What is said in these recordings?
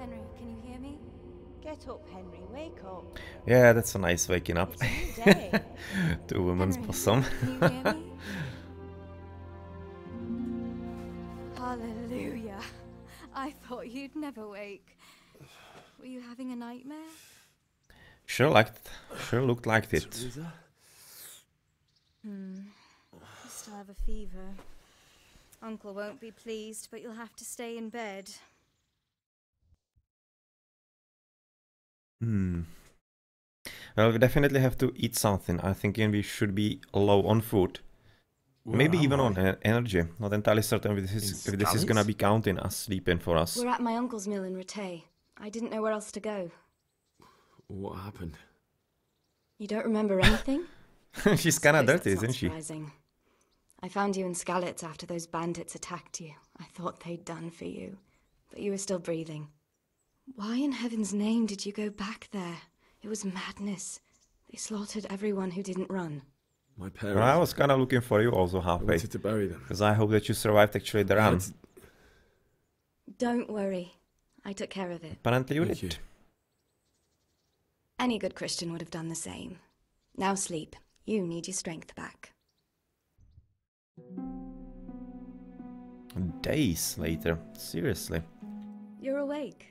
Henry, can you hear me? Get up, Henry, wake up. Yeah, that's a nice waking up. It's a new day. To a woman's Henry, bosom. can you hear me? Hallelujah. I thought you'd never wake. Were you having a nightmare? Sure looked like it. Theresa? You still have a fever. Uncle won't be pleased, but you'll have to stay in bed. Well, we definitely have to eat something. I think we should be low on food. Maybe even on energy. Not entirely certain if this is gonna be counting as sleeping for us. We're at my uncle's mill in Rattay. I didn't know where else to go. What happened? You don't remember anything? She's kinda dirty, isn't she? Surprising. I found you in Skalitz after those bandits attacked you. I thought they'd done for you, but you were still breathing. Why in heaven's name did you go back there? It was madness. They slaughtered everyone who didn't run. My parents... Well, I was kinda looking for you also I halfway. wanted to bury them. Because I hope that you survived actually the run. Don't worry. I took care of it. Apparently you Thank did. you. Any good Christian would have done the same. Now sleep. You need your strength back. Days later. Seriously. You're awake.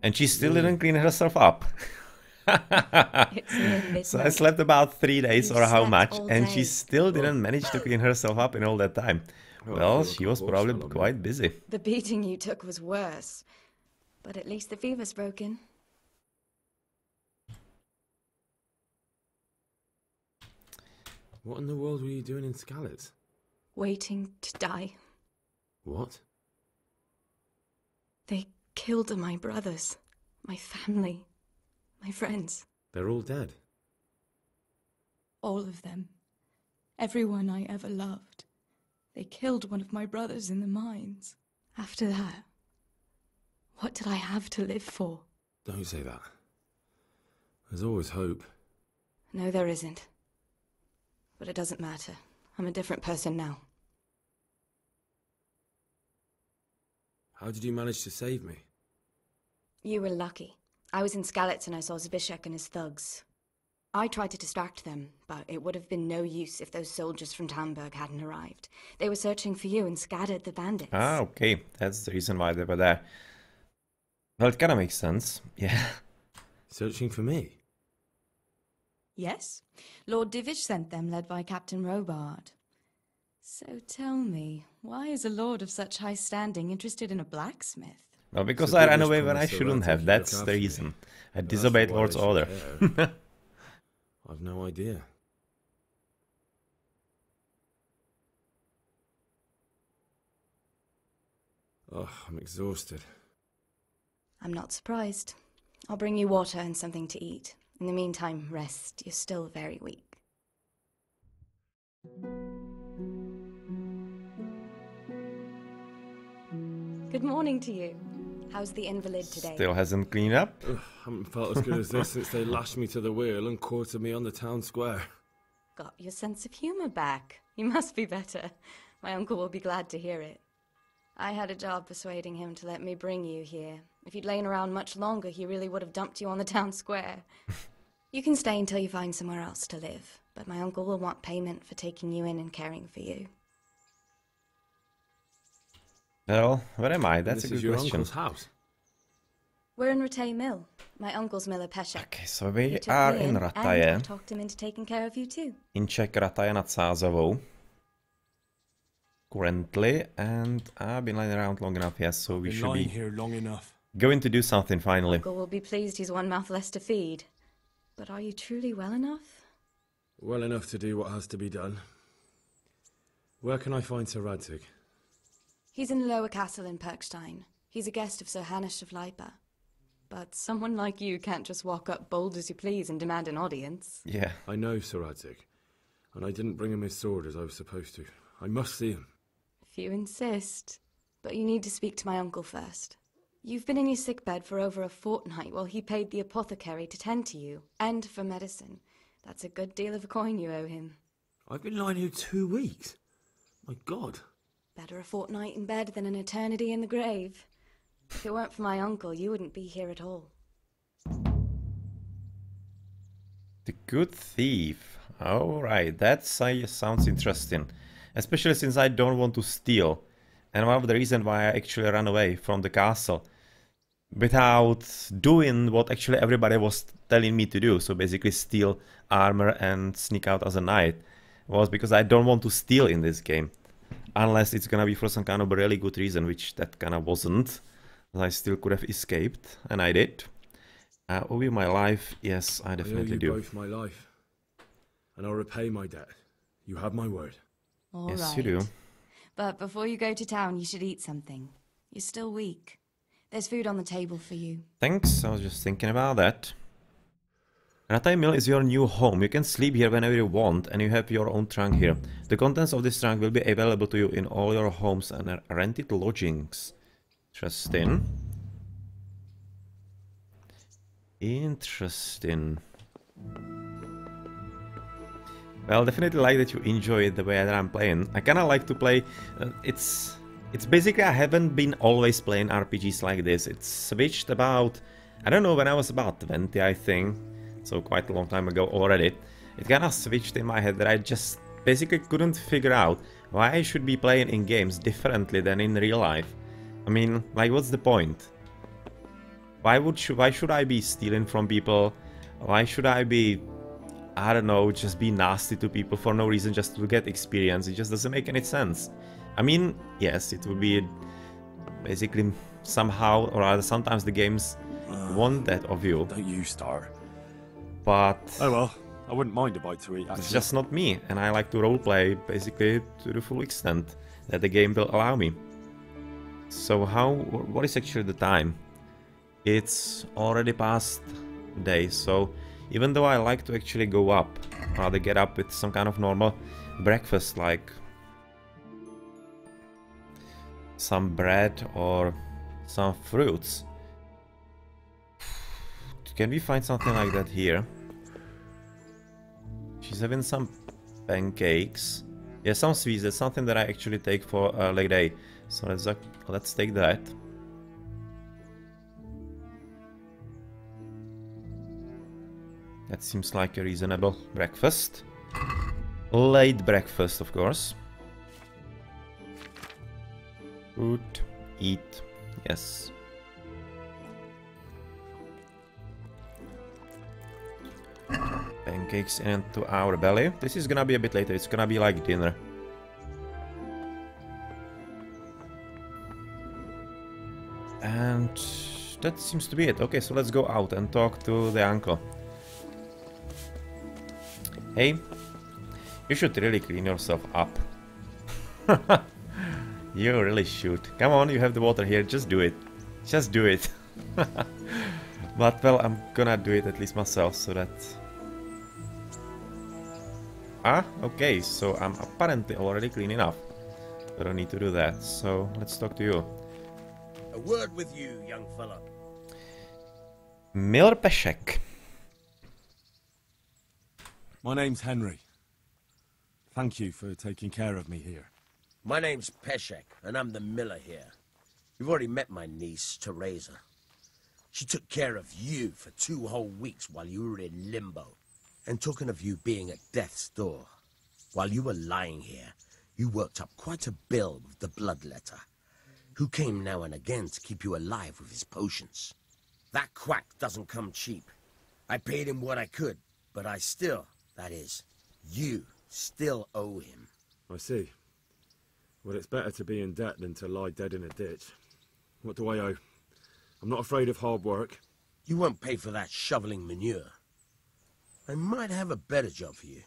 And she still didn't clean herself up. It's near midnight. So I slept about 3 days You've or how slept much, all and day. she still didn't manage to clean herself up in all that time. Oh, I Well, feel she like a was horse probably fell on me. quite busy. The beating you took was worse. But at least the fever's broken. What in the world were you doing in Skalitz? Waiting to die. What? They killed my brothers. My family. My friends. They're all dead. All of them. Everyone I ever loved. They killed one of my brothers in the mines. After that, what did I have to live for? Don't say that. There's always hope. No, there isn't. But it doesn't matter. I'm a different person now. How did you manage to save me? You were lucky. I was in Skalitz and I saw Zbyszek and his thugs. I tried to distract them, but it would have been no use if those soldiers from Tamberg hadn't arrived. They were searching for you and scattered the bandits. Ah, okay. That's the reason why they were there. Well, it kinda makes sense. Yeah. Searching for me? Yes, Lord Divish sent them, led by Captain Robard. So tell me, why is a lord of such high standing interested in a blacksmith? Well, because So I ran British away when I promised the shouldn't right to have. look That's after the me. reason. I That's disobeyed why Lord's they should order. care. I've no idea. Oh, I'm exhausted. I'm not surprised. I'll bring you water and something to eat. In the meantime, rest. You're still very weak. Good morning to you. How's the invalid today? Still hasn't cleaned up. Ugh, haven't felt as good as this since they lashed me to the wheel and quartered me on the town square. Got your sense of humor back. You must be better. My uncle will be glad to hear it. I had a job persuading him to let me bring you here. If you'd lain around much longer, he really would have dumped you on the town square. You can stay until you find somewhere else to live, but my uncle will want payment for taking you in and caring for you. Well, where am I? That's This a is good your question. uncle's house. We're in Rattay Mill. My uncle's mill at Peshek. Okay, so He we took are me in and I Rattaje. talked him into taking care of you too. In Czech Rattaje nad Sázavou. Currently, and I've been lying around long enough, yes, so we Been should lying be here long enough. going to do something finally. Uncle will be pleased he's one mouth less to feed. But are you truly well enough? Well enough to do what has to be done. Where can I find Sir Radzig? He's in the lower castle in Perkstein. He's a guest of Sir Hanush of Leipa. But someone like you can't just walk up bold as you please and demand an audience. Yeah. I know Sir Radzig, and I didn't bring him his sword as I was supposed to. I must see him. If you insist. But you need to speak to my uncle first. You've been in your sickbed for over a fortnight while he paid the apothecary to tend to you, and for medicine. That's a good deal of a coin you owe him. I've been lying here 2 weeks. My God. Better a fortnight in bed than an eternity in the grave. If it weren't for my uncle, you wouldn't be here at all. The good thief. Alright, that sounds interesting. Especially since I don't want to steal. And one of the reasons why I actually ran away from the castle without doing what actually everybody was telling me to do, so basically steal armor and sneak out as a knight, was because I don't want to steal in this game. Unless it's gonna be for some kind of a really good reason, which that kind of wasn't. I still could have escaped, and I did. Owe you my life? Yes, I definitely do. I owe you both my life, and I'll repay my debt. You have my word. All yes, right. you do. But before you go to town, you should eat something. You're still weak. There's food on the table for you. Thanks, I was just thinking about that. Ratai Mill is your new home. You can sleep here whenever you want, and you have your own trunk here. The contents of this trunk will be available to you in all your homes and rented lodgings. Interesting. Interesting. Well, definitely like that you enjoy it the way that I'm playing. I kinda like to play... It's basically, I haven't been always playing RPGs like this. It's switched about... I don't know, when I was about 20, I think. So quite a long time ago already. It kinda switched in my head that I just basically couldn't figure out why I should be playing in games differently than in real life. I mean, like, what's the point? Why should I be stealing from people? Why should I be, I don't know, just be nasty to people for no reason, just to get experience? It just doesn't make any sense. I mean, yes, it would be basically somehow, or rather sometimes the games want that of you. Don't you start. But... Oh well, I wouldn't mind a bite to eat, actually. It's just not me, and I like to roleplay basically to the full extent that the game will allow me. So what is actually the time? It's already past day, so even though I like to actually go up, rather get up with some kind of normal breakfast, like some bread or some fruits. Can we find something like that here? She's having some pancakes. Yeah, some sweets. That's something that I actually take for leg day. So let's take that. That seems like a reasonable breakfast. Late breakfast, of course. Food, eat, yes. Pancakes into our belly. This is gonna be a bit later, it's gonna be like dinner. And that seems to be it. Okay, so let's go out and talk to the uncle. Hey, you should really clean yourself up. You really should. Come on, you have the water here, just do it. Just do it. But, well, I'm gonna do it at least myself, so that... Ah, okay, so I'm apparently already clean enough. I don't need to do that, so let's talk to you. A word with you, young fella. Miller Peshek. My name's Henry. Thank you for taking care of me here. My name's Peshek, and I'm the miller here. You've already met my niece, Theresa. She took care of you for 2 whole weeks while you were in limbo. And talking of you being at death's door, while you were lying here, you worked up quite a bill with the bloodletter, who came now and again to keep you alive with his potions. That quack doesn't come cheap. I paid him what I could, but I still, that is, you still owe him. I see. Well, it's better to be in debt than to lie dead in a ditch. What do I owe? I'm not afraid of hard work. You won't pay for that shoveling manure. I might have a better job for you.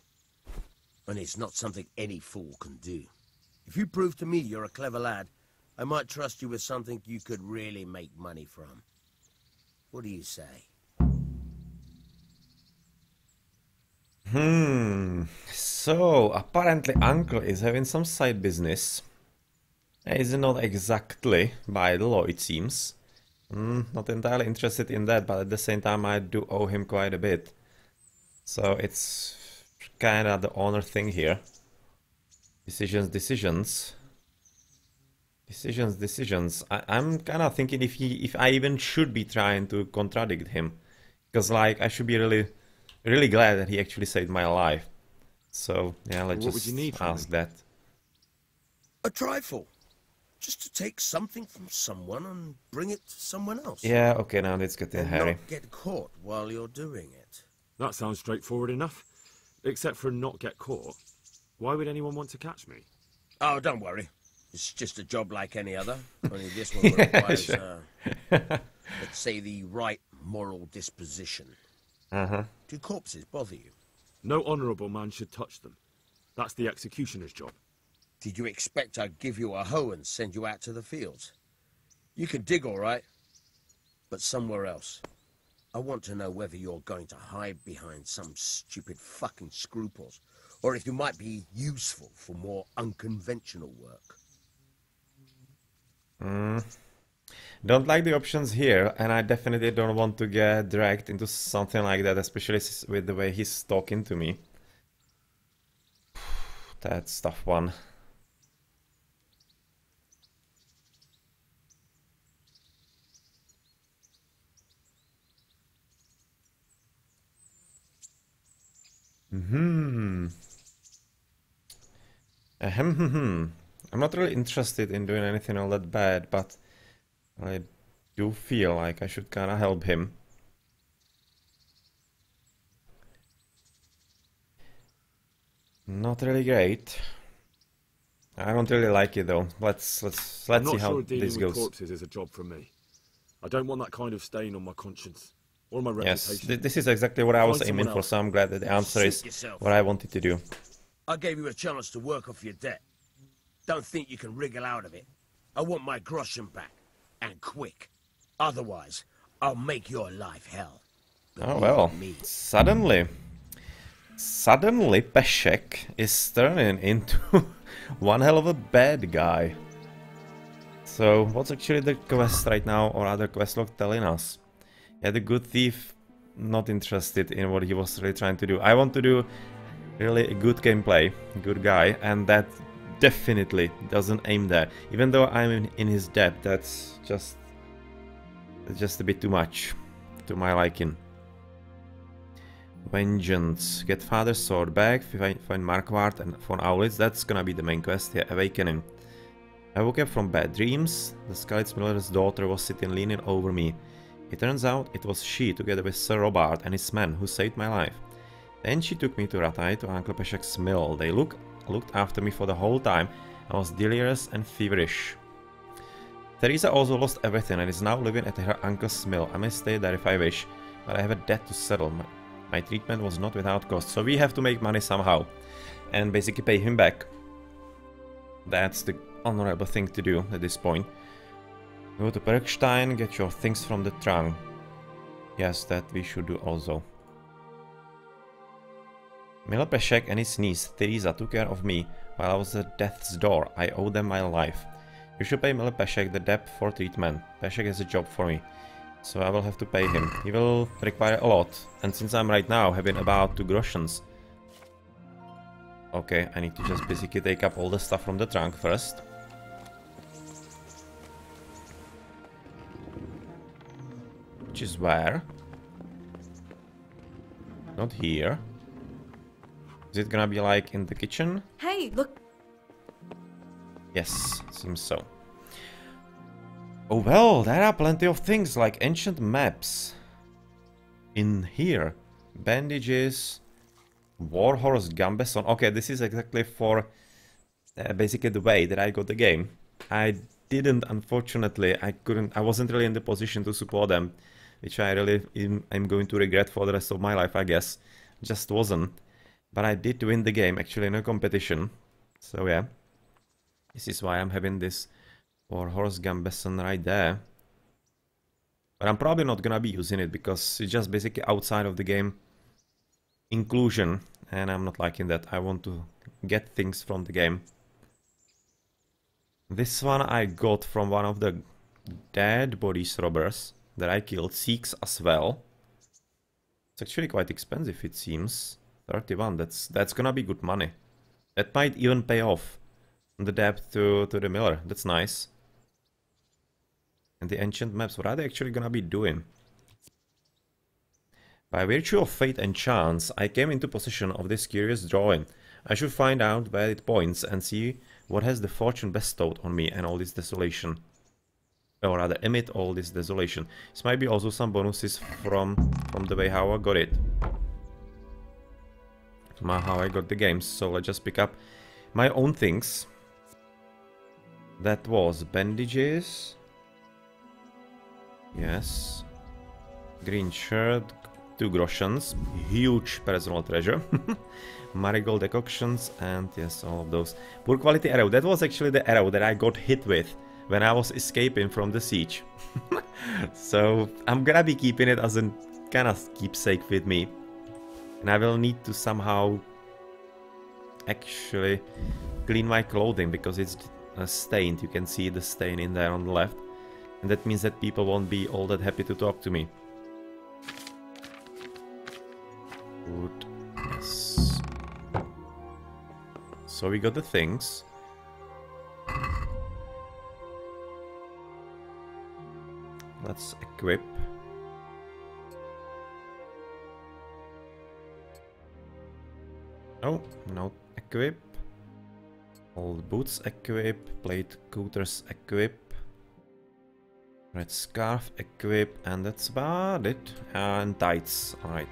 And it's not something any fool can do. If you prove to me you're a clever lad, I might trust you with something you could really make money from. What do you say? So, apparently Uncle is having some side business. It's not exactly by the law, it seems. Not entirely interested in that, but at the same time I do owe him quite a bit. So it's kinda the honor thing here. Decisions. Decisions. I'm kind of thinking if I even should be trying to contradict him, because like I should be really glad that he actually saved my life. So yeah, let's What would just you need from ask him? that. A trifle. Just to take something from someone and bring it to someone else. Yeah, okay, now let's get in, And Harry. not get caught while you're doing it. That sounds straightforward enough. Except for not get caught. Why would anyone want to catch me? Oh, don't worry. It's just a job like any other. Only this one requires, sure. let's say, the right moral disposition. Do corpses bother you? No honourable man should touch them. That's the executioner's job. Did you expect I'd give you a hoe and send you out to the fields? You can dig all right, but somewhere else. I want to know whether you're going to hide behind some stupid fucking scruples, or if you might be useful for more unconventional work. Don't like the options here, and I definitely don't want to get dragged into something like that, especially with the way he's talking to me. That's tough one. I'm not really interested in doing anything all that bad, but I do feel like I should kind of help him. Not really great. I don't really like it though. Let's I'm see not how sure dealing this with goes. corpses is a job for me. I don't want that kind of stain on my conscience. Or my Yes, reputation. this is exactly what I was Find aiming someone for, else. so I'm glad that the answer is Suit yourself. what I wanted to do. I gave you a chance to work off your debt. Don't think you can wriggle out of it. I want my groschen back, and quick. Otherwise, I'll make your life hell. Oh well, suddenly Peshek is turning into one hell of a bad guy. So what's actually the quest right now, or other quest log telling us? Yeah, the good thief, not interested in what he was really trying to do. I want to do really a good gameplay, good guy, and that definitely doesn't aim there. Even though I'm in his debt, that's just a bit too much to my liking. Vengeance. Get Father's sword back, find Marquardt and von Aulitz. That's gonna be the main quest here, awakening. I woke up from bad dreams. The Scarlet Miller's daughter was sitting leaning over me. It turns out it was she, together with Sir Robert and his men, who saved my life. Then she took me to Ratai, to Uncle Peshek's mill. They looked after me for the whole time. I was delirious and feverish. Theresa also lost everything and is now living at her uncle's mill. I may stay there if I wish, but I have a debt to settle. My treatment was not without cost, so we have to make money somehow and basically pay him back. That's the honorable thing to do at this point. Go to Bergstein, get your things from the trunk. Yes, that we should do also. Miller Peshek and his niece Theresa took care of me while I was at death's door. I owe them my life. You should pay Miller Peshek the debt for treatment. Peshek has a job for me, so I will have to pay him. He will require a lot, and since I'm right now having about 2 groschens. Okay, I need to just basically take up all the stuff from the trunk first. Which is where? Not here. Is it gonna be like in the kitchen? Hey, look. Yes, seems so. Oh well, there are plenty of things like ancient maps in here. Bandages, Warhorse Gambeson. Okay, this is exactly for basically the way that I got the game. I didn't, unfortunately, I wasn't really in the position to support them, which I really am going to regret for the rest of my life, I guess. Just wasn't. But I did win the game, actually, in a competition. So yeah, this is why I'm having this Warhorse Gambeson right there. But I'm probably not gonna be using it because it's just basically outside of the game inclusion, and I'm not liking that. I want to get things from the game. This one I got from one of the dead bodies robbers that I killed. Seeks as well. It's actually quite expensive, it seems. 31, that's gonna be good money. That might even pay off the debt to the miller. That's nice. And the ancient maps, what are they actually gonna be doing? By virtue of fate and chance, I came into possession of this curious drawing. I should find out where it points and see what has the fortune bestowed on me and all this desolation. Or rather, emit all this desolation. This might be also some bonuses from the way how I got it. How I got the games. So let's just pick up my own things. That was bandages. Yes. Green shirt. 2 groshens. Huge personal treasure. Marigold decoctions. And yes, all of those. Poor quality arrow. That was actually the arrow that I got hit with when I was escaping from the siege. So I'm gonna be keeping it as a kind of keepsake with me. And I will need to somehow actually clean my clothing because it's stained. You can see the stain in there on the left. And that means that people won't be all that happy to talk to me. Good. Yes. So we got the things. Let's equip. Oh, no, equip. Old boots equip. Plate cooters equip. Red scarf equip. And that's about it. And tights, alright.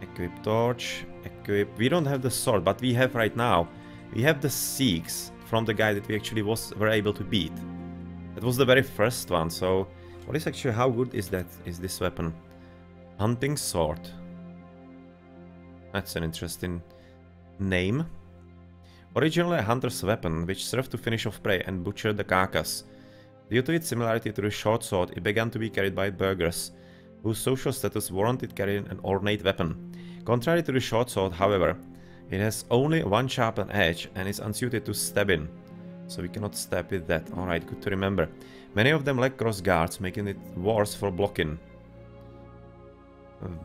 Equip torch. Equip. We don't have the sword, but we have right now. We have the Sikhs from the guy that we actually were able to beat. That was the very first one, so what is actually, how good is this weapon? Hunting sword. That's an interesting name. Originally a hunter's weapon, which served to finish off prey and butcher the carcass. Due to its similarity to the short sword, it began to be carried by burghers, whose social status warranted carrying an ornate weapon. Contrary to the short sword, however, it has only one sharpened edge and is unsuited to stabbing. So we cannot stab with that. Alright, good to remember. Many of them lack cross guards, making it worse for blocking.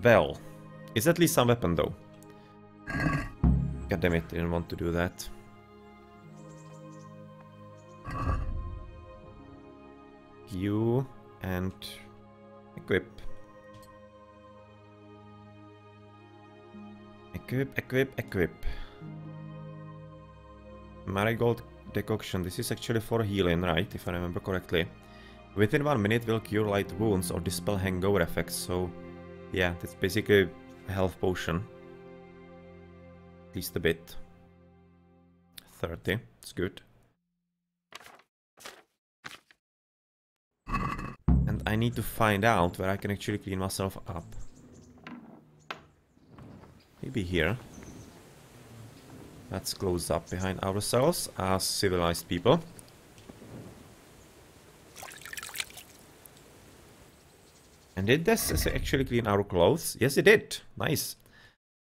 Well, it's at least some weapon though. God damn it, didn't want to do that. Q and equip. Equip. Marigold Decoction. This is actually for healing, right? If I remember correctly. Within 1 minute will cure light wounds or dispel hangover effects. So, yeah, that's basically a health potion. At least a bit. 30. It's good. And I need to find out where I can actually clean myself up. Maybe here. Let's close up behind ourselves as civilized people. And did this actually clean our clothes? Yes, it did. Nice.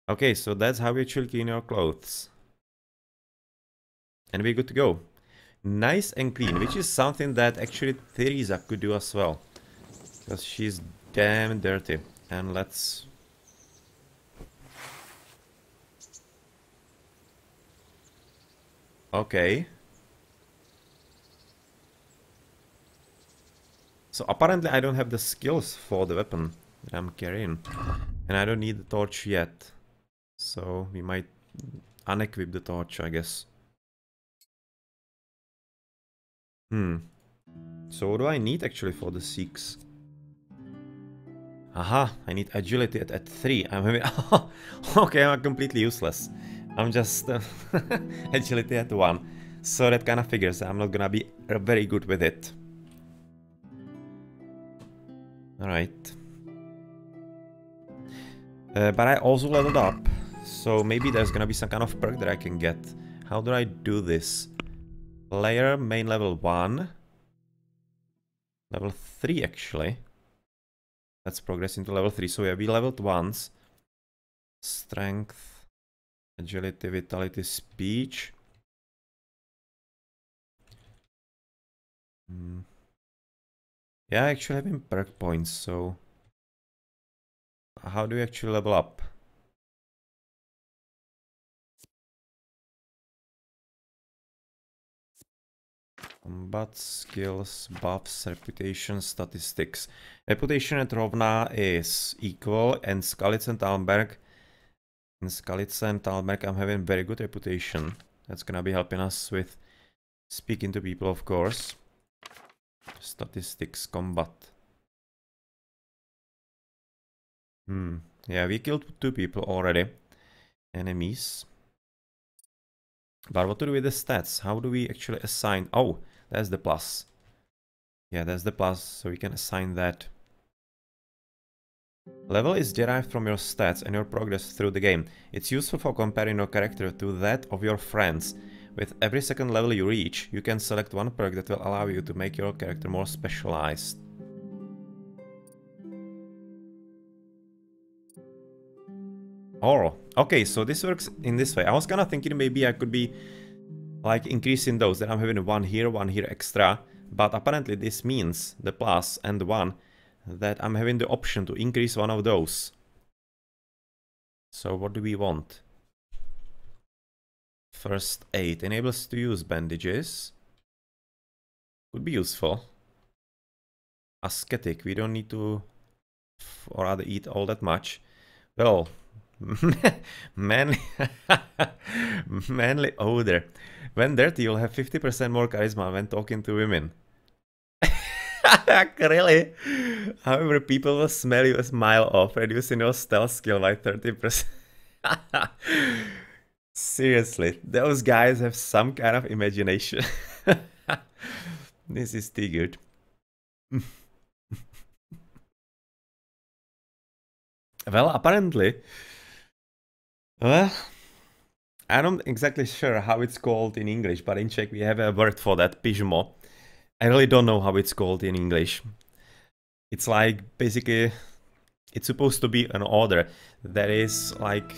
Okay, so that's how we actually clean our clothes. And we're good to go. Nice and clean, which is something that actually Theresa could do as well. Because she's damn dirty. And let's... Okay. So apparently I don't have the skills for the weapon that I'm carrying. And I don't need the torch yet. So we might unequip the torch, I guess. So what do I need actually for the 6? Aha, I need agility at 3. I'm having... Okay, I'm completely useless. I'm just agility at 1. So that kind of figures I'm not gonna be very good with it. Alright. But I also leveled up. So maybe there's gonna be some kind of perk that I can get. How do I do this? Player, main level 1. Level 3 actually. Let's progress into level 3. So yeah, we leveled once. Strength, agility, vitality, speech. Yeah, I actually having perk points, so... How do we actually level up? Combat skills, buffs, reputation, statistics. Reputation at Rovna is equal, and Skalice and Talmberg. In Skalice and Talmberg, I'm having very good reputation. That's gonna be helping us with speaking to people, of course. Statistics, combat. Yeah, we killed 2 people already. Enemies. But what to do with the stats? How do we actually assign? Oh, that's the plus. Yeah, that's the plus, so we can assign that. Level is derived from your stats and your progress through the game. It's useful for comparing your character to that of your friends. With every second level you reach, you can select one perk that will allow you to make your character more specialized. Oh, okay, so this works in this way. I was kinda thinking maybe I could be like increasing those, that I'm having one here extra, but apparently this means the plus and the one that I'm having the option to increase one of those. So what do we want? First aid enables to use bandages. Would be useful. Ascetic, we don't need to or rather eat all that much. Well, manly manly odor. When dirty, you'll have 50% more charisma when talking to women. Really? However, people will smell you a mile off, reducing your stealth skill by 30%. Seriously, those guys have some kind of imagination. This is too good. Well, apparently, I'm not exactly sure how it's called in English, but in Czech we have a word for that, pižmo. I really don't know how it's called in English. It's like, basically, it's supposed to be an odor that is like,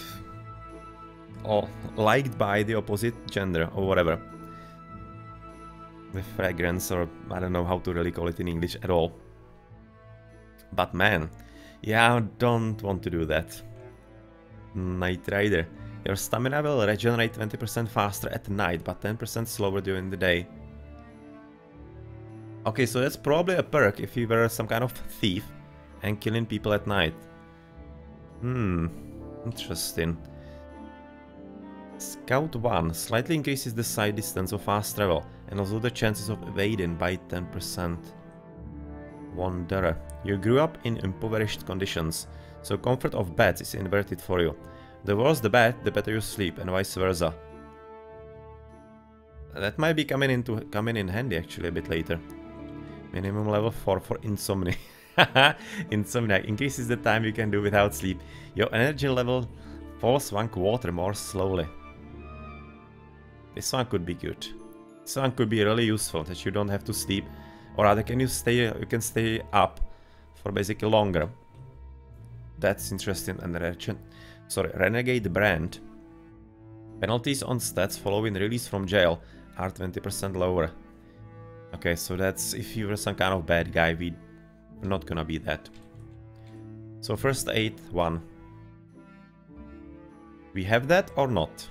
liked by the opposite gender or whatever. The fragrance, or I don't know how to really call it in English at all. But man, yeah, I don't want to do that. Night Rider. Your stamina will regenerate 20% faster at night, but 10% slower during the day. Okay, so that's probably a perk if you were some kind of thief and killing people at night. Interesting. Scout 1 slightly increases the sight distance of fast travel and also the chances of evading by 10%. Wanderer. You grew up in impoverished conditions, so comfort of beds is inverted for you. The worse the bed, the better you sleep, and vice versa. That might be coming in handy actually a bit later. Minimum level 4 for insomnia. Insomnia increases the time you can do without sleep. Your energy level falls 1/4 more slowly. This one could be good. This one could be really useful, that you don't have to sleep, or rather you can stay up for basically longer. That's interesting. And Renegade Brand. Penalties on stats following release from jail are 20% lower. Okay, so that's if you were some kind of bad guy, we're not gonna be that. So first aid 1. We have that or not?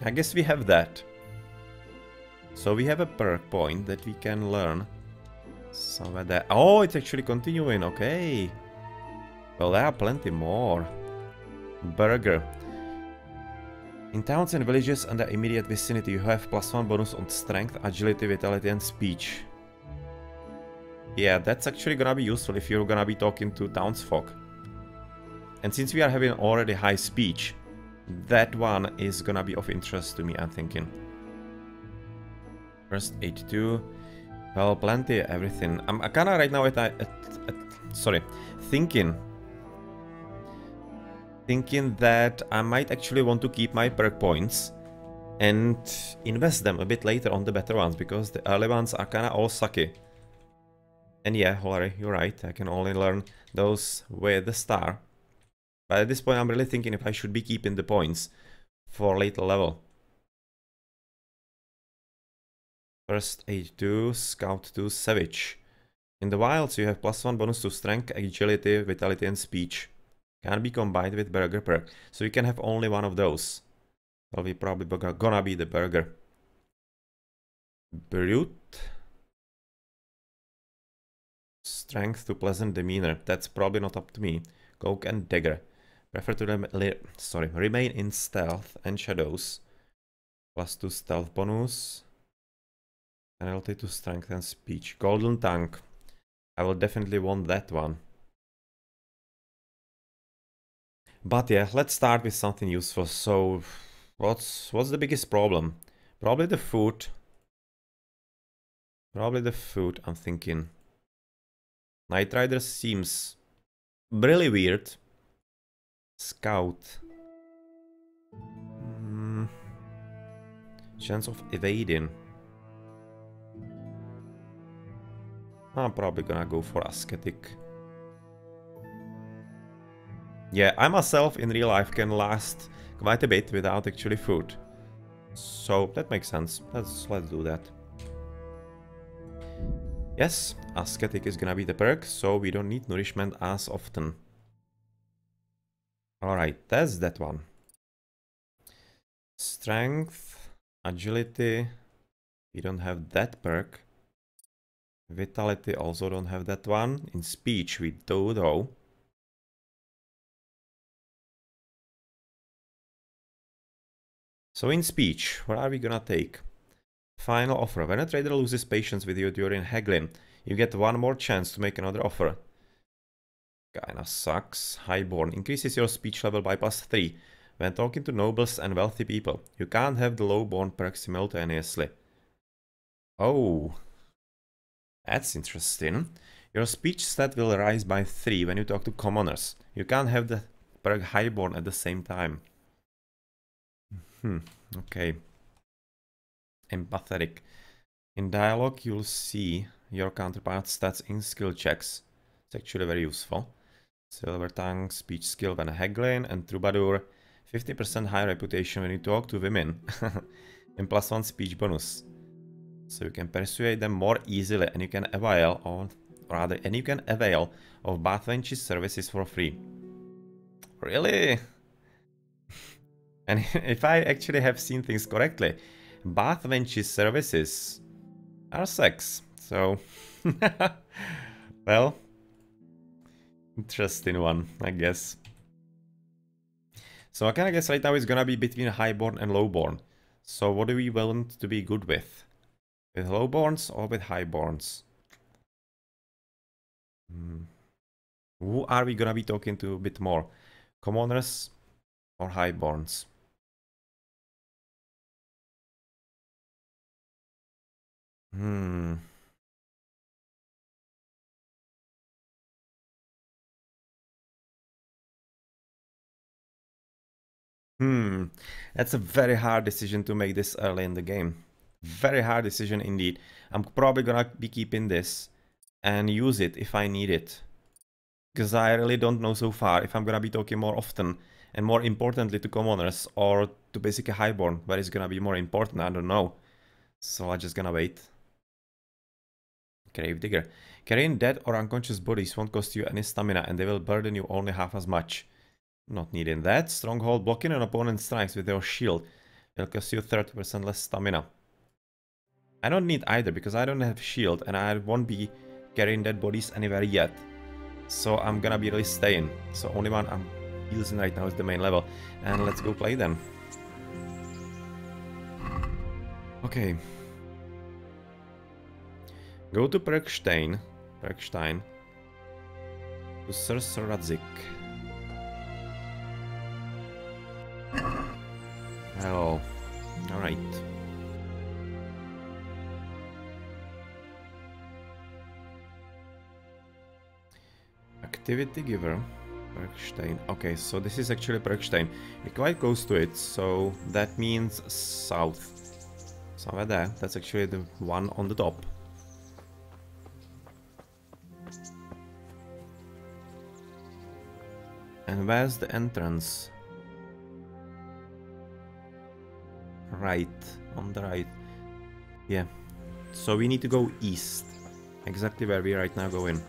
I guess we have that. So we have a perk point that we can learn. Somewhere there. Oh, it's actually continuing. Okay. Well, there are plenty more. Burger. In towns and villages and the immediate vicinity, you have +1 bonus on strength, agility, vitality, and speech. Yeah, that's actually gonna be useful if you're gonna be talking to townsfolk. And since we are having already high speech, that one is gonna be of interest to me, I'm thinking. First 82. Well, plenty everything. I'm kinda right now thinking that I might actually want to keep my perk points and invest them a bit later on the better ones, because the early ones are kinda all sucky. And yeah, Hilary, you're right, I can only learn those with the star. But at this point I'm really thinking if I should be keeping the points for later level. First aid 2, scout 2, savage. In the wilds you have +1 bonus to strength, agility, vitality, and speech. Can be combined with burger perk, so you can have only one of those. Well, we probably gonna be the burger. Brute. Strength to pleasant demeanor. That's probably not up to me. Cloak and dagger. Prefer to remain in stealth and shadows. +2 stealth bonus. Penalty to strength and speech. Golden tongue. I will definitely want that one. But yeah, let's start with something useful. So, what's the biggest problem? Probably the food. Probably the food, I'm thinking. Night Rider seems really weird. Scout. Chance of evading. I'm probably gonna go for ascetic. Yeah, I myself in real life can last quite a bit without actually food. So that makes sense. Let's do that. Yes, ascetic is gonna be the perk, so we don't need nourishment as often. Alright, that's that one. Strength, agility, we don't have that perk. Vitality also don't have that one. In speech we do though. So in speech, what are we gonna take? Final offer. When a trader loses patience with you during haggling, you get one more chance to make another offer. Kinda sucks. Highborn. Increases your speech level by +3 when talking to nobles and wealthy people. You can't have the lowborn perk simultaneously. Oh. That's interesting. Your speech stat will rise by 3 when you talk to commoners. You can't have the perk highborn at the same time. Okay. Empathetic. In dialogue, you'll see your counterpart's stats in skill checks. It's actually very useful. Silver tongue, speech skill when haggling, and troubadour. 50% high reputation when you talk to women. And +1 speech bonus. So you can persuade them more easily, and you can avail, of Bathwench's services for free. Really? And if I actually have seen things correctly, Bathwench's services are sex. So, well, interesting one, I guess. So I kind of guess right now it's gonna be between highborn and lowborn. So what do we want to be good with? With lowborns or with highborns? Who are we gonna be talking to a bit more? Commoners or highborns? That's a very hard decision to make this early in the game. Very hard decision indeed. I'm probably gonna be keeping this and use it if I need it. Because I really don't know so far if I'm gonna be talking more often and more importantly to commoners or to basically highborn, where it's gonna be more important, I don't know. So I'm just gonna wait. Gravedigger. Carrying dead or unconscious bodies won't cost you any stamina and they will burden you only half as much. Not needing that. Stronghold. Blocking an opponent's strikes with your shield will cost you 30% less stamina. I don't need either because I don't have shield and I won't be carrying dead bodies anywhere yet. So I'm gonna be really staying. So only one I'm using right now is the main level. And let's go play then. Okay. Go to Perkstein. To Sir Radzik. Hello. Alright. Activity giver. Perkstein. Okay, so this is actually Perkstein. We're quite close to it, so that means south. Somewhere there. That's actually the one on the top. And where's the entrance? Right, on the right. Yeah. So we need to go east. Exactly where we right now go in.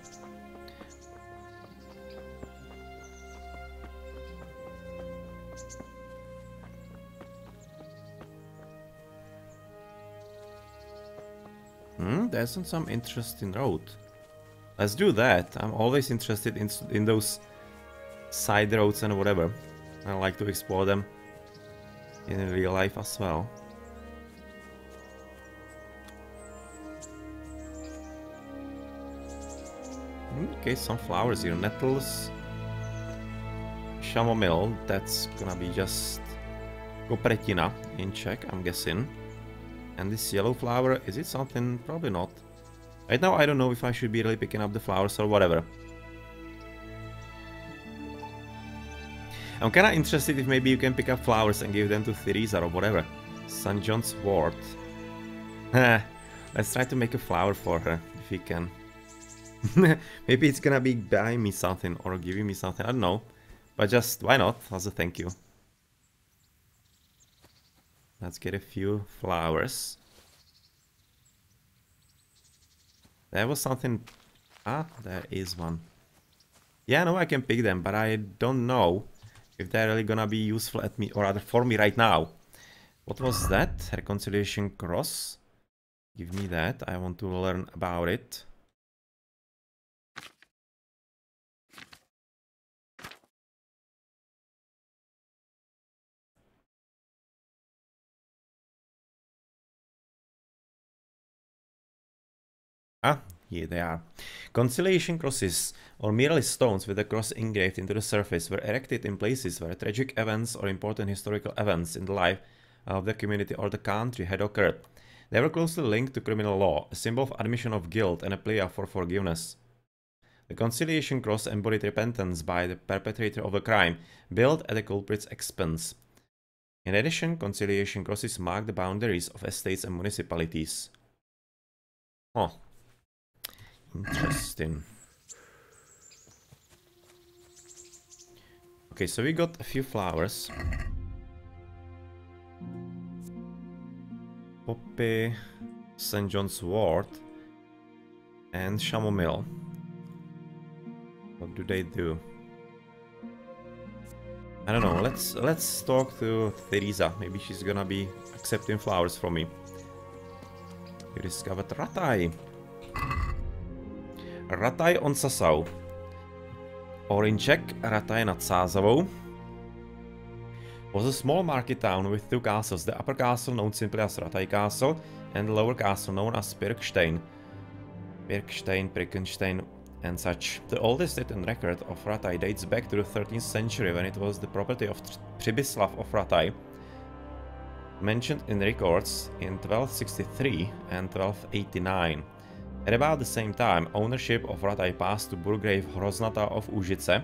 there's some interesting road. Let's do that. I'm always interested in those side roads and whatever. I like to explore them in real life as well. Okay, some flowers here. Nettles, chamomile, that's gonna be just Kopretina in Czech, I'm guessing. And this yellow flower, is it something? Probably not. Right now I don't know if I should be really picking up the flowers or whatever. I'm kinda interested if maybe you can pick up flowers and give them to Theresa or whatever. St. John's wort. Let's try to make a flower for her, if we can. Maybe it's gonna be buying me something or giving me something, I don't know. But just, why not, as a thank you. Let's get a few flowers. There was something... Ah, there is one. Yeah, no, I can pick them, but I don't know if they're really gonna be useful at me, or rather for me right now. What was that? Reconciliation cross? Give me that, I want to learn about it. Ah, here they are. Conciliation crosses, or merely stones with a cross engraved into the surface, were erected in places where tragic events or important historical events in the life of the community or the country had occurred. They were closely linked to criminal law, a symbol of admission of guilt and a plea for forgiveness. The conciliation cross embodied repentance by the perpetrator of a crime, built at the culprit's expense. In addition, conciliation crosses mark the boundaries of estates and municipalities. Huh. Interesting. Okay, so we got a few flowers. Poppy, St. John's wort, and chamomile. What do they do? I don't know. Let's talk to Theresa. Maybe she's gonna be accepting flowers from me. We discovered Rataj. Rataj on Sasau. Or in Czech, Rataj nad Sázavou, was a small market town with two castles, the upper castle known simply as Rataj Castle, and the lower castle known as Pirkstein, Pirkenstein, and such. The oldest written record of Rataj dates back to the 13th century, when it was the property of Přibyslav of Rataj, mentioned in records in 1263 and 1289. At about the same time, ownership of Rataj passed to Burgrave Hroznata of Užice,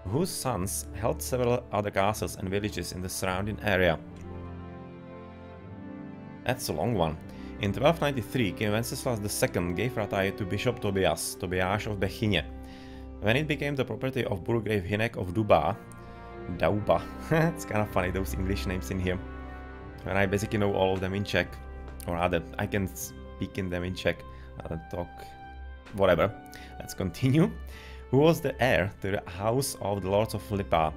whose sons held several other castles and villages in the surrounding area. That's a long one. In 1293, King Wenceslas II gave Rataj to Bishop Tobias of Bechyně. When it became the property of Burgrave Hynek of Dauba, it's kind of funny, those English names in here. And I basically know all of them in Czech, or rather, I can speak in them in Czech. Talk, whatever. Let's continue. Who was the heir to the house of the Lords of Lipa?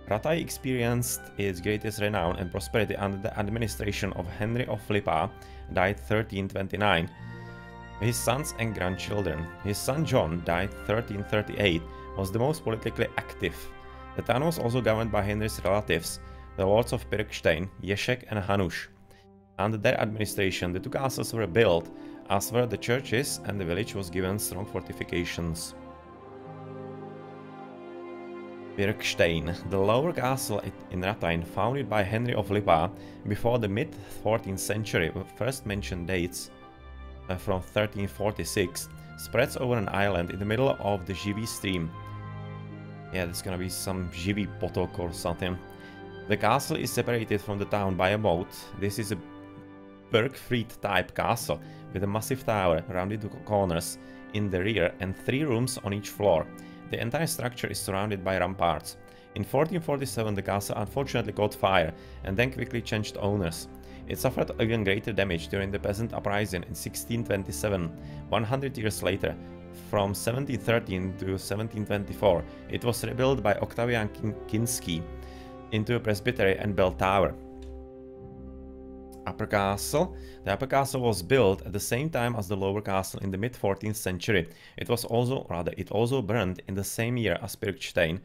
Rataj experienced its greatest renown and prosperity under the administration of Henry of Lipa, died 1329. His sons and grandchildren. His son John, died 1338, was the most politically active. The town was also governed by Henry's relatives, the lords of Pirkstein, Ježek and Hanuš. Under their administration, the two castles were built, as were the churches, and the village was given strong fortifications. Pirkstein, the lower castle in Rataj, founded by Henry of Lipa before the mid-14th century, with first mentioned dates from 1346, spreads over an island in the middle of the Živý stream. Yeah, there's gonna be some Živý potok or something. The castle is separated from the town by a moat. This is a Bergfried type castle with a massive tower rounded to corners in the rear and 3 rooms on each floor. The entire structure is surrounded by ramparts. In 1447 the castle unfortunately caught fire and then quickly changed owners. It suffered even greater damage during the peasant uprising in 1627. 100 years later, from 1713 to 1724, it was rebuilt by Octavian Kinsky into a presbytery and bell tower. Upper castle. The upper castle was built at the same time as the lower castle in the mid 14th century. It also burned in the same year as Pirkstein,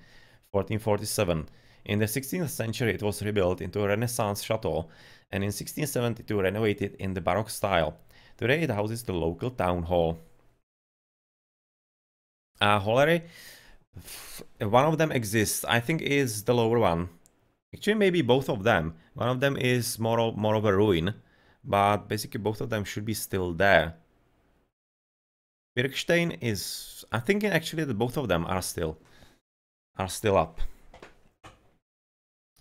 1447. In the 16th century it was rebuilt into a Renaissance chateau, and in 1672 renovated in the Baroque style. Today it houses the local town hall. Hollery, one of them exists. I think is the lower one. Actually, maybe both of them. One of them is more of a ruin, but basically both of them should be still there. Pirkstein is... I'm thinking actually that both of them are still up.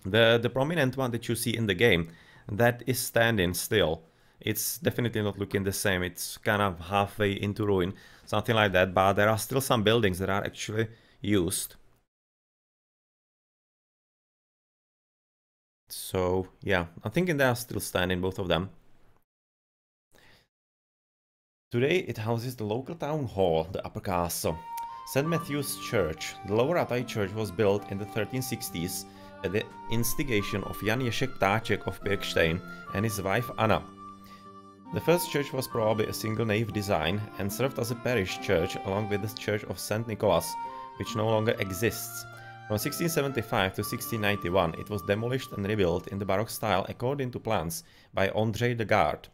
The prominent one that you see in the game, that is standing still. It's definitely not looking the same. It's kind of halfway into ruin, something like that, but there are still some buildings that are actually used. So yeah, I'm thinking they are still standing, both of them. Today it houses the local town hall, the upper castle. St. Matthew's Church. The lower Rataj church was built in the 1360s at the instigation of Jan Ježek Ptáček of Pirkstein and his wife Anna. The first church was probably a single nave design and served as a parish church along with the church of St. Nicholas, which no longer exists. From 1675 to 1691 it was demolished and rebuilt in the Baroque style according to plans by André de Garde.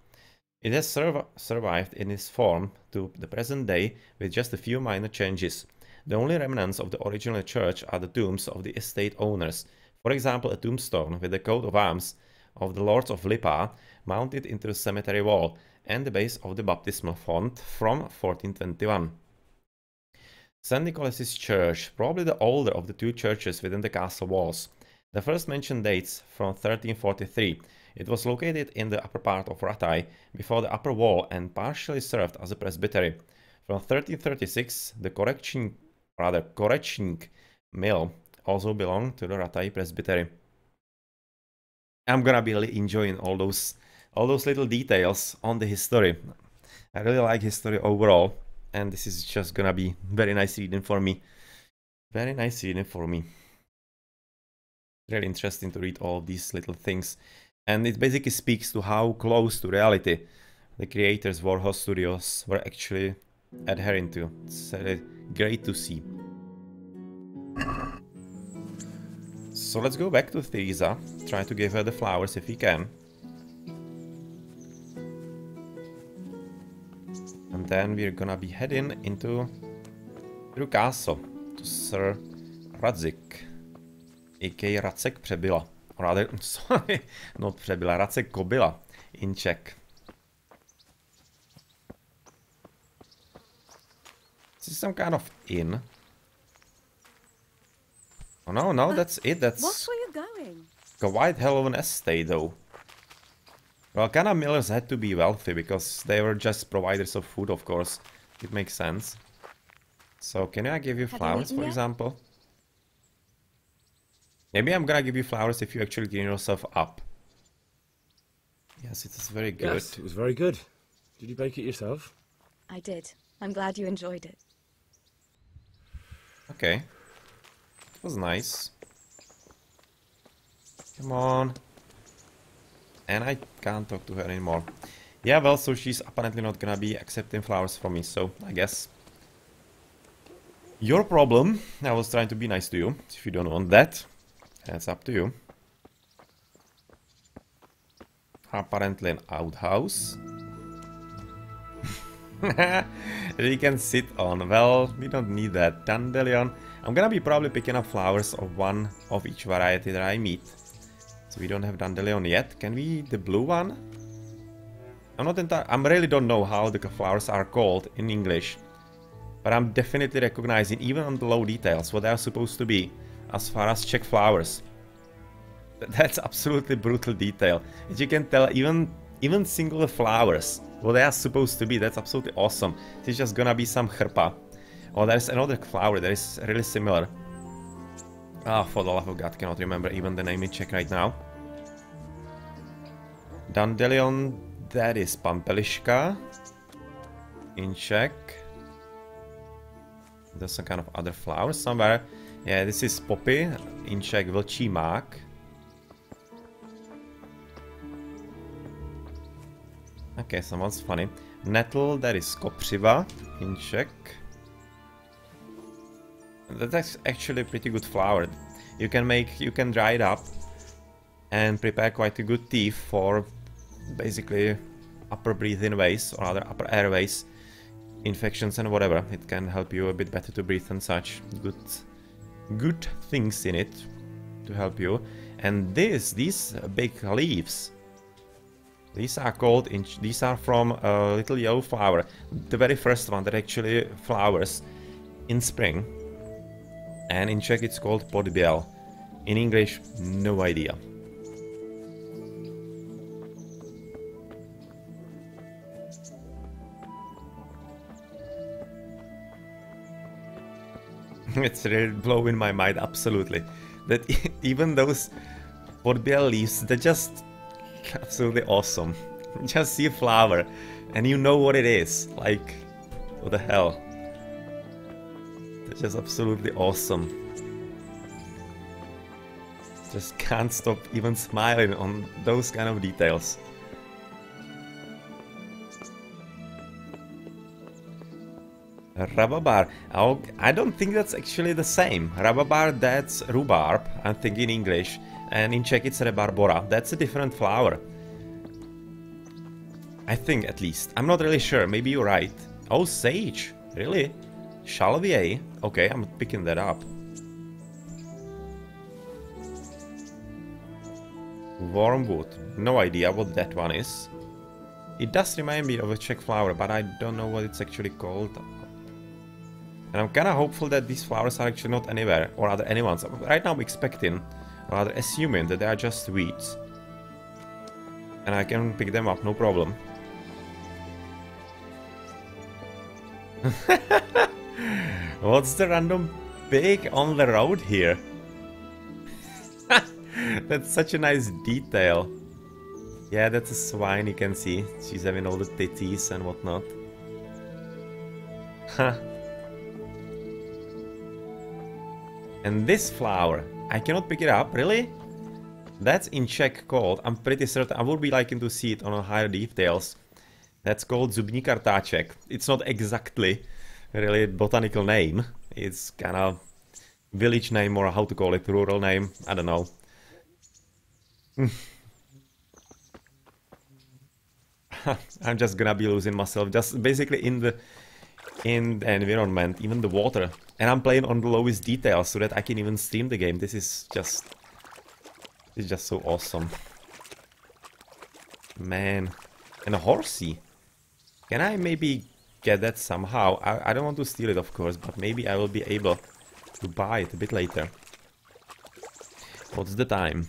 It has survived in its form to the present day with just a few minor changes. The only remnants of the original church are the tombs of the estate owners. For example, a tombstone with the coat of arms of the Lords of Lipa mounted into the cemetery wall and the base of the baptismal font from 1421. St. Nicholas's Church, probably the older of the two churches within the castle walls. The first mention dates from 1343. It was located in the upper part of Rataj, before the upper wall, and partially served as a presbytery. From 1336, the Korečník mill also belonged to the Rataj presbytery. I'm gonna be really enjoying all those little details on the history. I really like history overall, and this is just gonna be very nice reading for me. Very nice reading for me. Really interesting to read all these little things. And it basically speaks to how close to reality the creators Warhorse Studios were actually adhering to. It's great to see. So let's go back to Theresa, try to give her the flowers if we can. And then we're gonna be heading into the castle to Sir Radzik, aka Racek Přebyla. Rather, sorry, not Přebyla, Racek Kobyla in Czech. This is some kind of inn. Oh no, that's it. That's What were you going? a white hell of an estate, though. Well, kind of millers had to be wealthy because they were just providers of food, of course. It makes sense. So, can I give you flowers, for example? Maybe I'm gonna give you flowers if you actually clean yourself up. Yes, it is very good. Yes, it was very good. Did you bake it yourself? I did. I'm glad you enjoyed it. Okay. It was nice. Come on. And I can't talk to her anymore. Yeah, well, so she's apparently not gonna be accepting flowers from me, so I guess your problem. I was trying to be nice to you. If you don't want that, that's up to you. Apparently an outhouse. That you can sit on. Well, we don't need that. Dandelion. I'm gonna be probably picking up flowers of one of each variety that I meet. So we don't have dandelion yet. Can we the blue one? I really don't know how the flowers are called in English. But I'm definitely recognizing, even on the low details, what they are supposed to be as far as Czech flowers. That's absolutely brutal detail. As you can tell, even single flowers, what they are supposed to be, that's absolutely awesome. It's just gonna be some chrpa. Oh, there's another flower that is really similar. Ah, for the love of God, cannot remember even the name in Czech right now. Dandelion, that is Pampeliška in Czech. There's some kind of other flowers somewhere. Yeah, this is poppy, in Czech vlčí mák. Okay, someone's funny. Nettle, that is kopřiva in Czech. That's actually a pretty good flour. You can dry it up and prepare quite a good tea for basically upper breathing ways or other upper airways infections and whatever. It can help you a bit better to breathe and such. Good things in it to help you. And these big leaves, these are from a little yellow flower, the very first one that actually flowers in spring. And in Czech it's called podběl. In English, no idea. It's really blowing my mind, absolutely. That even those podběl leaves, they're just absolutely awesome. Just see a flower and you know what it is. Like, what the hell? They're just absolutely awesome. Just can't stop even smiling on those kind of details. Rhabarber. Oh, I don't think that's actually the same. Rhabarber, that's rhubarb, I think in English. And in Czech it's rebarbora. That's a different flower. I think, at least. I'm not really sure. Maybe you're right. Oh, sage. Really? Salvia. Okay, I'm picking that up. Wormwood. No idea what that one is. It does remind me of a Czech flower, but I don't know what it's actually called. And I'm kinda hopeful that these flowers are actually not anywhere, or other anyone's. Right now I'm expecting, or rather assuming, that they are just weeds. And I can pick them up, no problem. What's the random pig on the road here? That's such a nice detail. Yeah, that's a swine, you can see. She's having all the titties and whatnot. Huh. And this flower, I cannot pick it up, really? That's in Czech called, I'm pretty certain, I would be liking to see it on higher details. That's called zubní kartáček. It's not exactly really a botanical name. It's kind of village name, or how to call it, rural name, I don't know. I'm just gonna be losing myself, just basically in the environment, even the water. And I'm playing on the lowest details so that I can even stream the game. This is just so awesome. Man. And a horsey. Can I maybe get that somehow? I don't want to steal it, of course, but maybe I will be able to buy it a bit later. What's the time?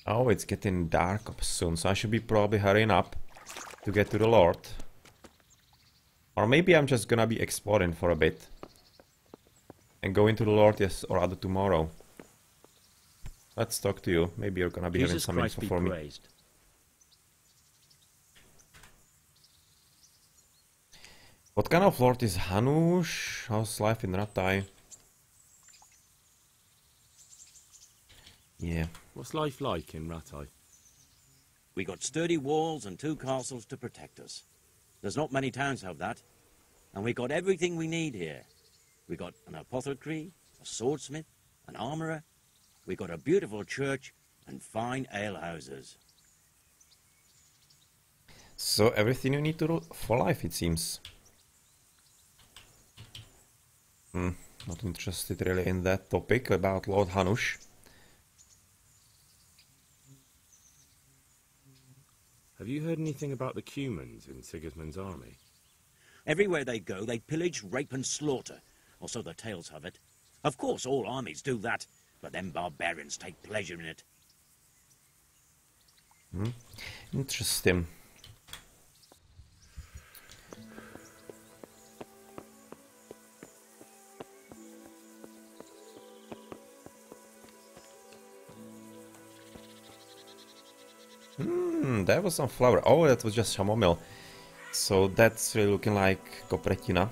Oh, it's getting dark up soon, so I should be probably hurrying up to get to the Lord. Or maybe I'm just gonna be exploring for a bit. And go into the Lord, yes, or rather tomorrow. Let's talk to you. Maybe you're gonna be having some info for me. Praised. What kind of Lord is Hanush? How's life in Ratai? Yeah. What's life like in Ratai? We got sturdy walls and 2 castles to protect us. There's not many towns have that. And we got everything we need here. We got an apothecary, a swordsmith, an armourer. We got a beautiful church and fine alehouses. So everything you need to do for life, it seems. Not interested really in that topic about Lord Hanush. Have you heard anything about the Cumans in Sigismund's army? Everywhere they go, they pillage, rape and slaughter. Or so the tales have it. Of course, all armies do that, but them barbarians take pleasure in it. Interesting. That was some flower. Oh, that was just chamomile. So that's really looking like kopretina.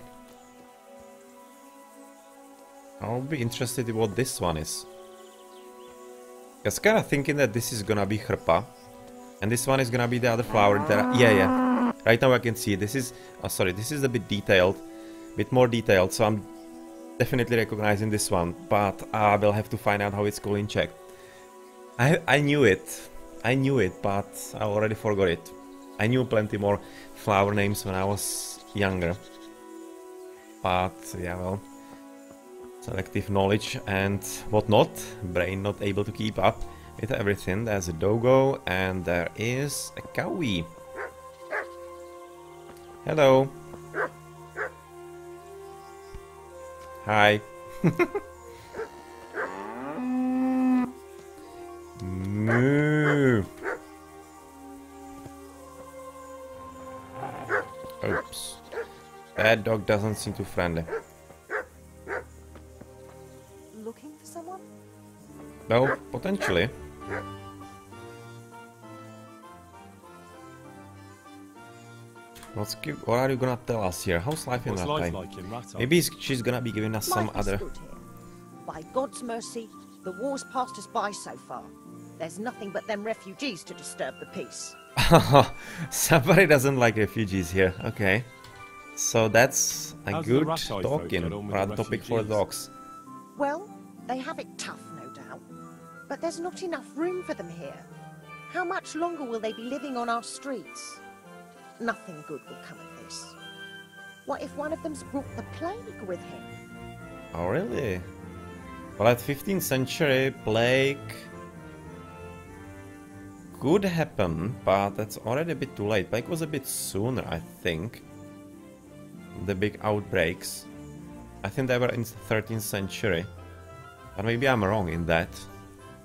I'll be interested in what this one is. I was kind of thinking that this is gonna be hrpa, And this one is gonna be the other flower. Yeah. Right now I can see this is... Oh, sorry, this is a bit detailed. Bit more detailed, so I'm definitely recognizing this one. But I will have to find out how it's called in Czech. I knew it. I knew it, but I already forgot it. I knew plenty more flower names when I was younger. But, yeah, well... Selective knowledge and whatnot. Brain not able to keep up with everything. There's a doggo and there is a cowie. Hello. Hi. Moo. Oops. That dog doesn't seem too friendly. Looking for someone? Well, potentially. What are you gonna tell us here? How's life in What's Rattay? life like in Rattay? Maybe she's gonna be giving us some Life is other... good here. By God's mercy, the war's passed us by so far. There's nothing but them refugees to disturb the peace. Somebody doesn't like refugees here. Okay. So that's a How's the good Rattay folk talking, get on with rather the topic for refugees? dogs. Well, they have it tough, no doubt. But there's not enough room for them here. How much longer will they be living on our streets? Nothing good will come of this. What if one of them's brought the plague with him? Oh, really? Well, at 15th century, plague could happen, but that's already a bit too late. Plague was a bit sooner, I think. The big outbreaks. I think they were in the 13th century. But maybe I'm wrong in that.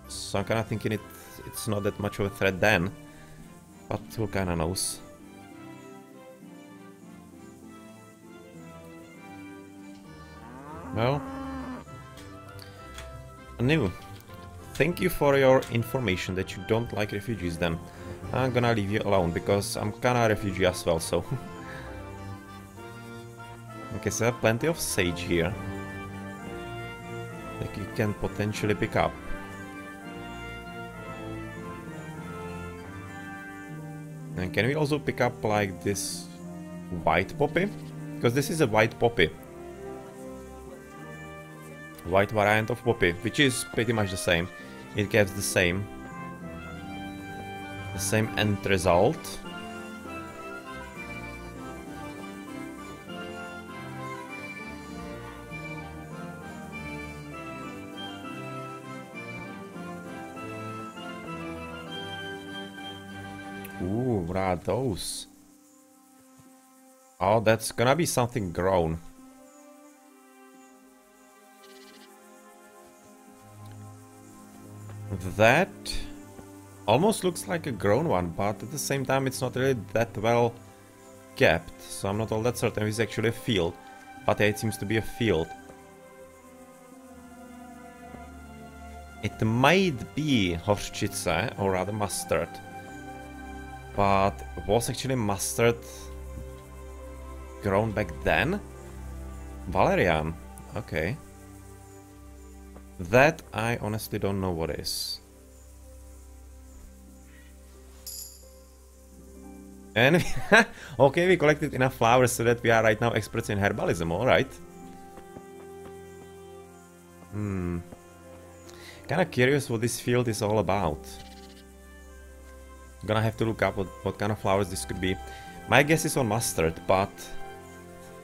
So I'm kind of thinking it's not that much of a threat then. But who kind of knows? Well, Anu, thank you for your information that you don't like refugees then. I'm gonna leave you alone because I'm kinda a refugee as well, so... Okay, so I have plenty of sage here. Like you can potentially pick up. And can we also pick up like this white poppy? Because this is a white poppy. White variant of poppy, which is pretty much the same. It gives the same end result. Ooh, what are those? Oh, that's gonna be something grown. That almost looks like a grown one, but at the same time it's not really that well kept, so I'm not all that certain if it's actually a field. But yeah, it seems to be a field. It might be horčice, or rather mustard. But was actually mustard grown back then? Valerian, okay. That I honestly don't know what is. And okay, we collected enough flowers so that we are right now experts in herbalism, alright. Kinda curious what this field is all about. Gonna have to look up what kind of flowers this could be. My guess is on mustard, but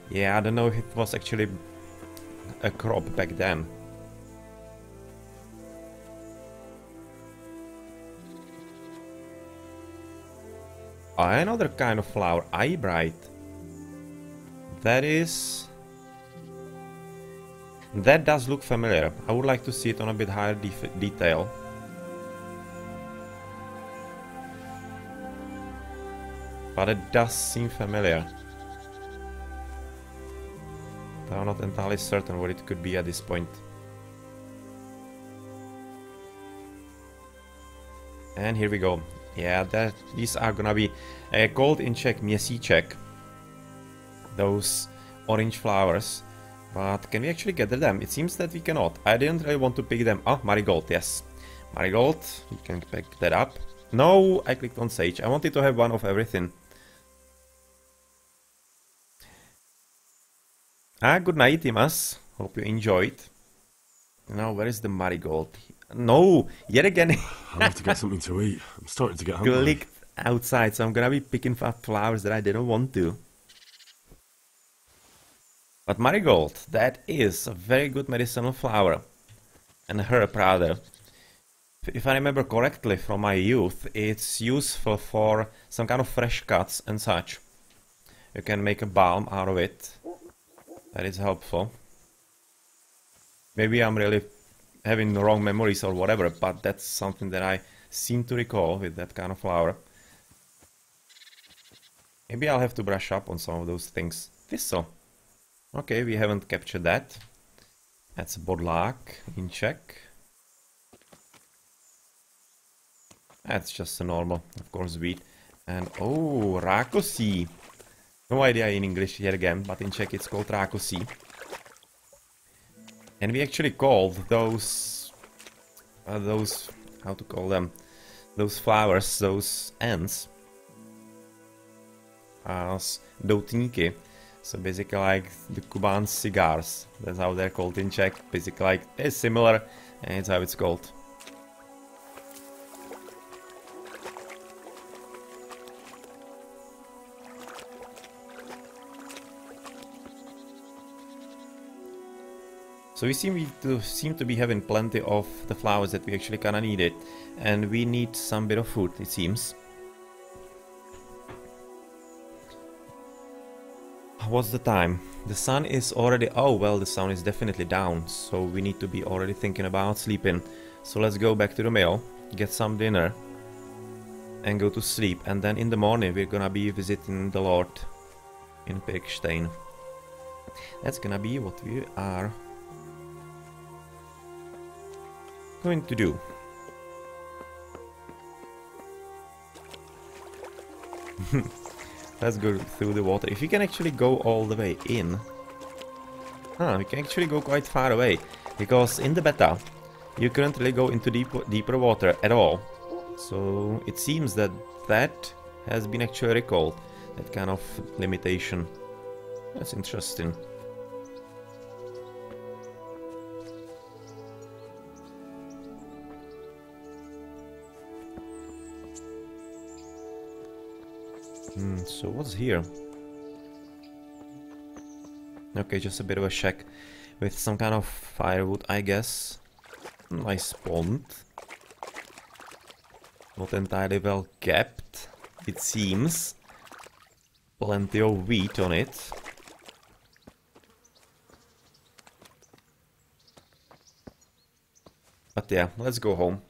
yeah, I don't know if it was actually a crop back then. Another kind of flower, eyebright. That does look familiar. I would like to see it on a bit higher detail. But it does seem familiar. I'm not entirely certain what it could be at this point. And here we go. Yeah, these are gonna be called in Czech měsíček. Those orange flowers. But can we actually gather them? It seems that we cannot. I didn't really want to pick them. Oh, marigold, yes. Marigold, we can pick that up. No, I clicked on sage. I wanted to have one of everything. Good night, Timas. Hope you enjoyed. Now, where is the marigold? No, yet again. I'll have to get something to eat. I'm starting to get hungry. Clicked outside, so I'm gonna be picking up flowers that I didn't want to. But marigold, that is a very good medicinal flower. And herb, rather. If I remember correctly from my youth, it's useful for some kind of fresh cuts and such. You can make a balm out of it. That is helpful. Maybe I'm really having the wrong memories or whatever, but that's something that I seem to recall with that kind of flower. Maybe I'll have to brush up on some of those things. Thistle. Okay, we haven't captured that. That's a bodlak in check. That's just a normal, of course, wheat. And oh, rakosi. No idea in English yet again, but in Czech it's called rakosi. And we actually called those, how to call them, those flowers, those ants, as doutníky. So basically like the Cuban cigars. That's how they're called in Czech. Basically like, it's similar, and it's how it's called. So we seem to be having plenty of the flowers that we actually kinda needed. And we need some bit of food, it seems. What's the time? The sun is already... Oh, well, the sun is definitely down. So we need to be already thinking about sleeping. So let's go back to the mill, get some dinner, and go to sleep. And then in the morning we're gonna be visiting the Lord in Pirkstein. That's gonna be what we are going to do. Let's go through the water. If you can actually go all the way in. We can actually go quite far away. Because in the beta, you couldn't really go into deeper water at all. So it seems that that has been actually recalled. That kind of limitation. That's interesting. So what's here? Okay, just a bit of a shack with some kind of firewood, I guess. Nice pond. Not entirely well kept, it seems. Plenty of wheat on it. But yeah, let's go home.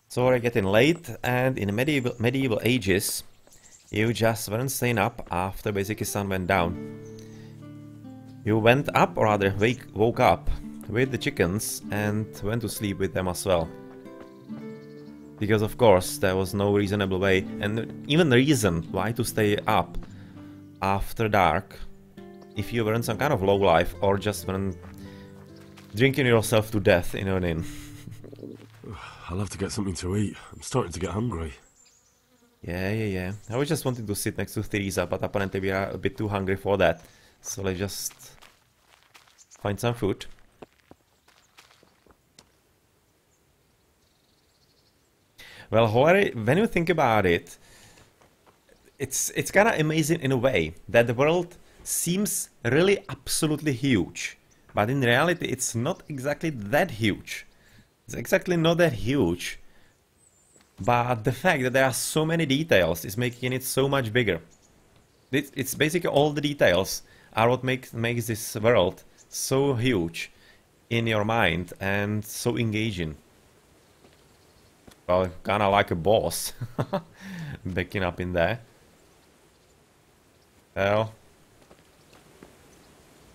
It's already getting late, and in the medieval ages, you just weren't staying up after basically sun went down. You went up, or rather woke up with the chickens and went to sleep with them as well. Because of course there was no reasonable way, and even reason why to stay up after dark if you weren't some kind of lowlife or just weren't drinking yourself to death in an inn. I'll have to get something to eat. I'm starting to get hungry. Yeah. I was just wanting to sit next to Theresa, but apparently we are a bit too hungry for that. So let's just find some food. Well, when you think about it, it's kind of amazing in a way that the world seems really absolutely huge. But in reality, it's not exactly that huge. It's exactly not that huge. But the fact that there are so many details is making it so much bigger. It's basically all the details are what makes this world so huge in your mind and so engaging. Well, kinda like a boss. Backing up in there. Well,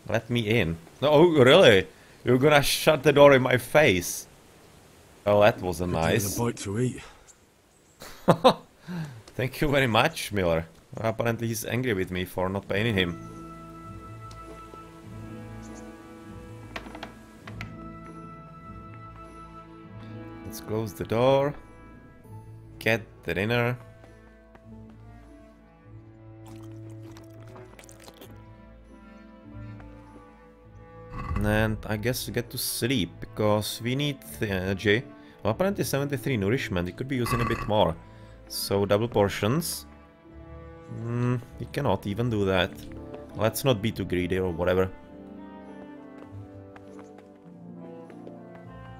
let me in. Oh, really? You're gonna shut the door in my face? Well, that was nice. A bite to eat. Thank you very much, Miller. Apparently he's angry with me for not paying him. Let's close the door. get the dinner. And I guess we get to sleep, because we need the energy. Well, apparently 73 nourishment, we could be using a bit more. So double portions. We cannot even do that. Let's not be too greedy or whatever.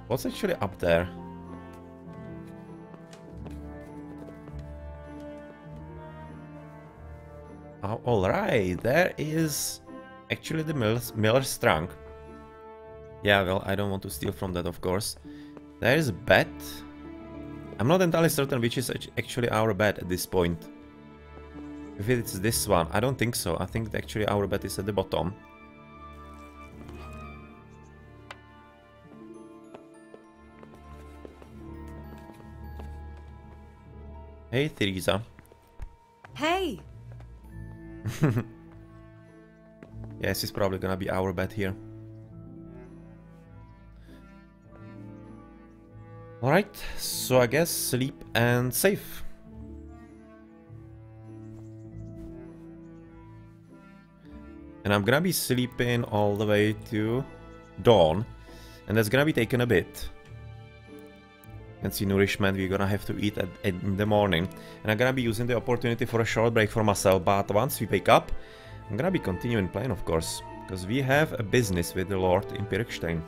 What's actually up there? Oh, alright, there is actually the miller's trunk. Yeah, well, I don't want to steal from that, of course. There is a bed. I'm not entirely certain which is actually our bed at this point. If it's this one, I don't think so. I think actually our bed is at the bottom. Hey, Theresa. Hey! Yes, it's probably gonna be our bed here. Alright, so I guess sleep and save. And I'm gonna be sleeping all the way to dawn. And that's gonna be taken a bit. You can see nourishment we're gonna have to eat in the morning. And I'm gonna be using the opportunity for a short break for myself. But once we wake up, I'm gonna be continuing playing, of course. Because we have a business with the Lord in Pirkstein.